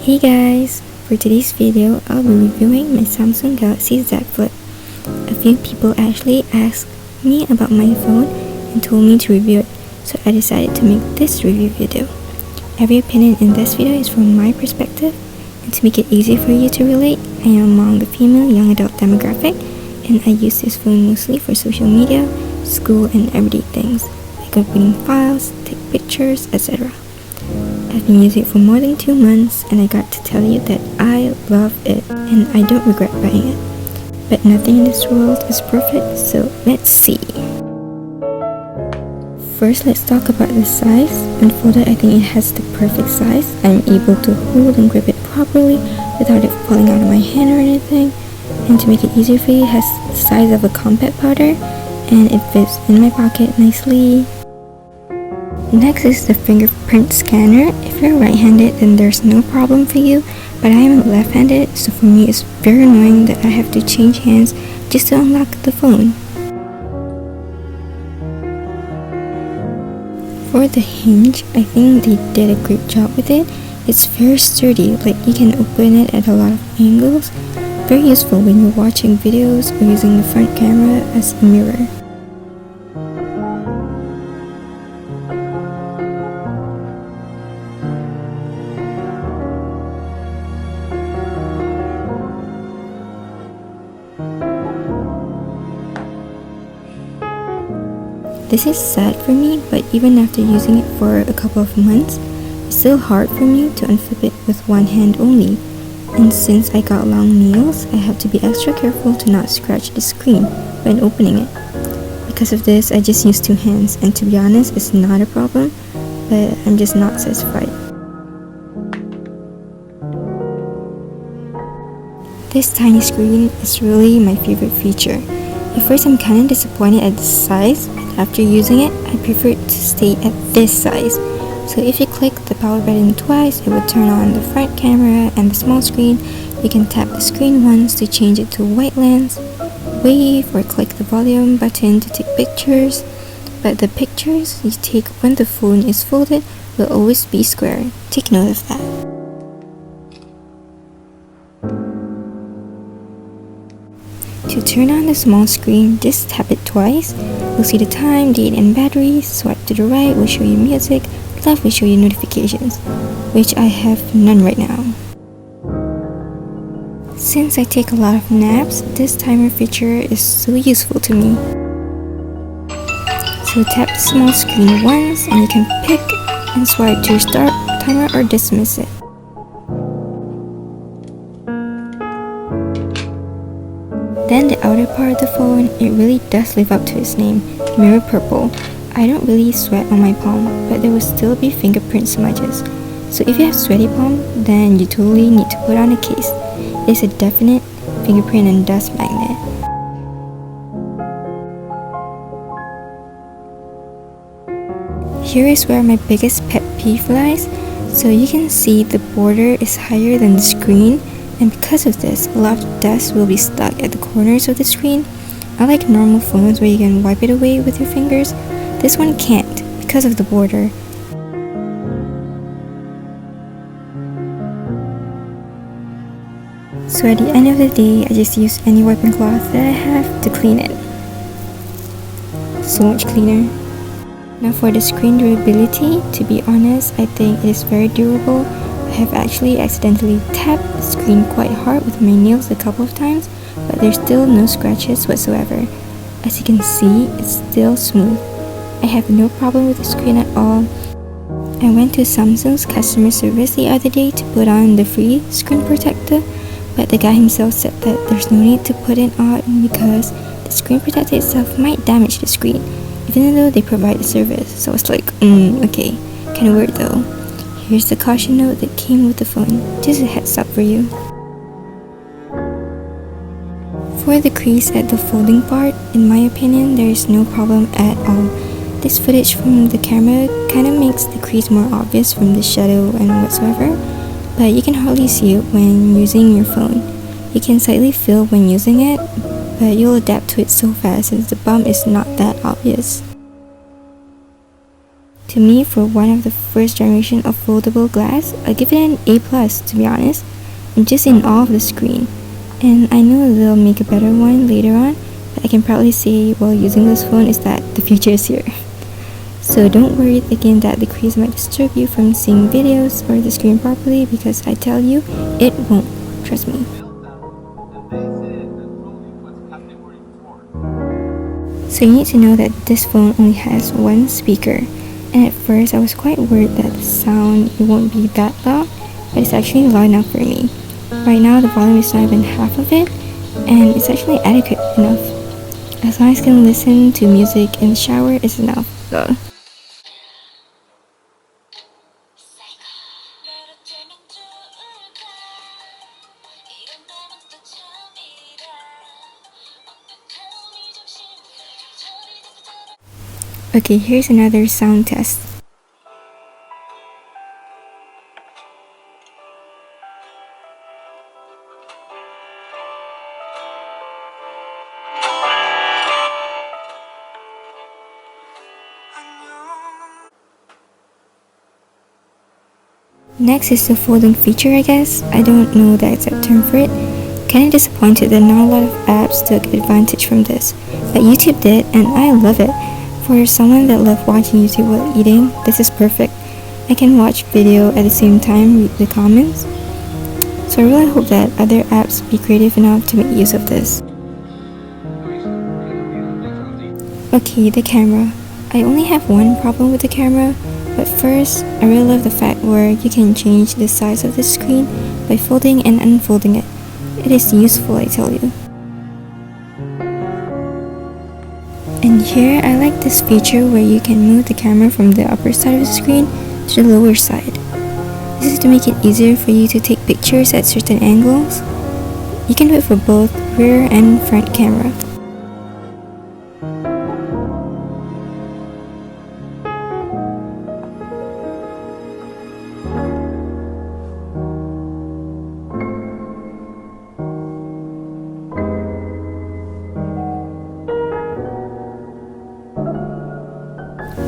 Hey guys! For today's video, I'll be reviewing my Samsung Galaxy Z Flip. A few people actually asked me about my phone and told me to review it, so I decided to make this review video. Every opinion in this video is from my perspective, and to make it easy for you to relate, I am among the female young adult demographic, and I use this phone mostly for social media, school, and everyday things, like opening files, take pictures, etc. I've been using it for more than 2 months, and I got to tell you that I love it and I don't regret buying it. But nothing in this world is perfect, so let's see. First, let's talk about the size. Unfolded, I think it has the perfect size. I'm able to hold and grip it properly without it falling out of my hand or anything. And to make it easier for you, it has the size of a compact powder and it fits in my pocket nicely. Next is the fingerprint scanner. If you're right-handed, then there's no problem for you, but I am left-handed, so for me it's very annoying that I have to change hands just to unlock the phone. For the hinge, I think they did a great job with it. It's very sturdy, like you can open it at a lot of angles. Very useful when you're watching videos or using the front camera as a mirror. This is sad for me, but even after using it for a couple of months, it's still hard for me to unflip it with one hand only. And since I got long nails, I have to be extra careful to not scratch the screen when opening it. Because of this, I just use 2 hands, and to be honest, it's not a problem, but I'm just not satisfied. This tiny screen is really my favorite feature. At first, I'm kind of disappointed at the size, but after using it, I prefer it to stay at this size. So if you click the power button twice, it will turn on the front camera and the small screen. You can tap the screen once to change it to white lens, wave, or click the volume button to take pictures. But the pictures you take when the phone is folded will always be square. Take note of that. To turn on the small screen, just tap it twice. You'll see the time, date, and battery. Swipe to the right will show you music. Left will show you notifications, which I have none right now. Since I take a lot of naps, this timer feature is so useful to me. So tap the small screen once and you can pick and swipe to start timer or dismiss it. Then the outer part of the phone, it really does live up to its name, mirror purple. I don't really sweat on my palm, but there will still be fingerprint smudges. So if you have sweaty palm, then you totally need to put on a case. It's a definite fingerprint and dust magnet. Here is where my biggest pet peeve lies. So you can see the border is higher than the screen. And because of this, a lot of dust will be stuck at the corners of the screen. Unlike normal phones where you can wipe it away with your fingers, this one can't because of the border. So at the end of the day, I just use any wiping cloth that I have to clean it. So much cleaner. Now for the screen durability, to be honest, I think it is very durable. I have actually accidentally tapped the screen quite hard with my nails a couple of times, but there's still no scratches whatsoever. As you can see, it's still smooth. I have no problem with the screen at all. I went to Samsung's customer service the other day to put on the free screen protector, but the guy himself said that there's no need to put it on because the screen protector itself might damage the screen, even though they provide the service. So I was like, okay, kinda weird though. Here's the caution note that came with the phone, just a heads up for you. For the crease at the folding part, in my opinion, there is no problem at all. This footage from the camera kinda makes the crease more obvious from the shadow and whatsoever, but you can hardly see it when using your phone. You can slightly feel when using it, but you'll adapt to it so fast since the bump is not that obvious. To me, for one of the first generation of foldable glass, I give it an A+, to be honest. I'm just in awe of the screen. And I know they'll make a better one later on, but I can proudly say while using this phone is that the future is here. So don't worry again that the crease might disturb you from seeing videos or the screen properly, because I tell you, it won't. Trust me. So you need to know that this phone only has one speaker, and at first I was quite worried that the sound it won't be that loud, but it's actually loud enough for me. Right now the volume is not even half of it, and it's actually adequate enough. As long as I can listen to music in the shower is enough. So. Okay, here's another sound test. Next is the folding feature, I guess. I don't know the exact term for it. Kinda disappointed that not a lot of apps took advantage from this, but YouTube did, and I love it. For someone that loves watching YouTube while eating, this is perfect. I can watch video at the same time, read the comments. So I really hope that other apps be creative enough to make use of this. Okay, the camera. I only have one problem with the camera, but first, I really love the fact where you can change the size of the screen by folding and unfolding it. It is useful, I tell you. And here, I like this feature where you can move the camera from the upper side of the screen to the lower side. This is to make it easier for you to take pictures at certain angles. You can do it for both rear and front camera.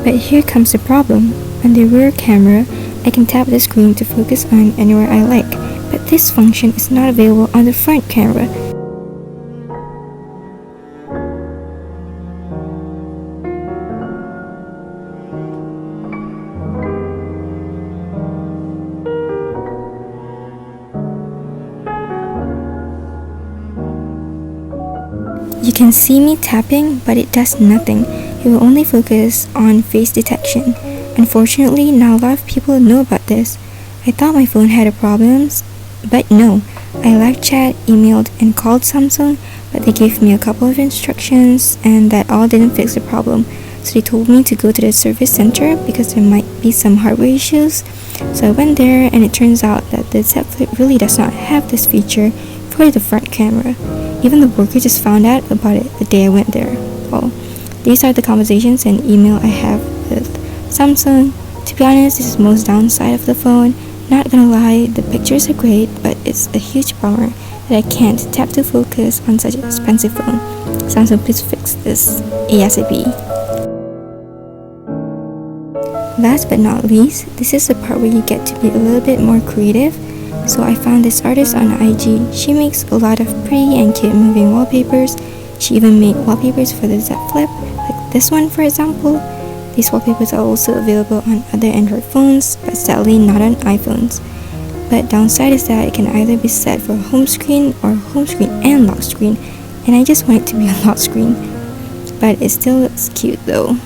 But here comes the problem. On the rear camera, I can tap the screen to focus on anywhere I like, but this function is not available on the front camera. You can see me tapping, but it does nothing. It will only focus on face detection. Unfortunately, not a lot of people know about this. I thought my phone had problems, but no. I live chat, emailed, and called Samsung, but they gave me a couple of instructions, and that all didn't fix the problem. So they told me to go to the service center because there might be some hardware issues. So I went there, and it turns out that the Z Flip really does not have this feature for the front camera. Even the worker just found out about it the day I went there. Well, these are the conversations and email I have with Samsung. To be honest, this is the most downside of the phone. Not gonna lie, the pictures are great, but it's a huge bummer that I can't tap to focus on such an expensive phone. Samsung, please fix this ASAP. Last but not least, this is the part where you get to be a little bit more creative. So I found this artist on IG. She makes a lot of pretty and cute moving wallpapers. She even made wallpapers for the Z Flip, like this one for example. These wallpapers are also available on other Android phones, but sadly not on iPhones. But downside is that it can either be set for home screen or home screen and lock screen, and I just want it to be a lock screen. But it still looks cute though.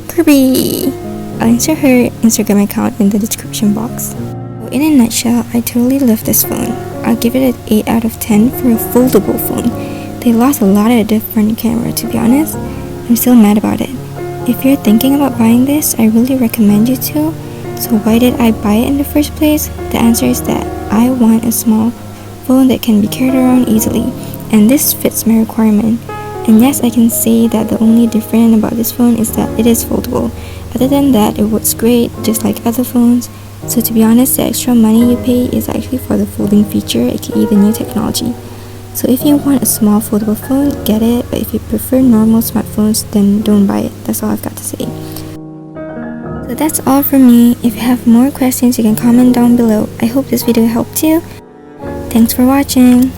Kirby! I'll insert her Instagram account in the description box. So in a nutshell, I totally love this phone. I'll give it an 8 out of 10 for a foldable phone. They lost a lot of the front camera, to be honest. I'm still mad about it. If you're thinking about buying this, I really recommend you to. So why did I buy it in the first place? The answer is that I want a small phone that can be carried around easily, and this fits my requirement. And yes, I can say that the only different about this phone is that it is foldable. Other than that, it works great, just like other phones. So to be honest, the extra money you pay is actually for the folding feature, aka the new technology. So if you want a small foldable phone, get it, but if you prefer normal smartphones, then don't buy it. That's all I've got to say. So that's all from me. If you have more questions, you can comment down below. I hope this video helped you. Thanks for watching.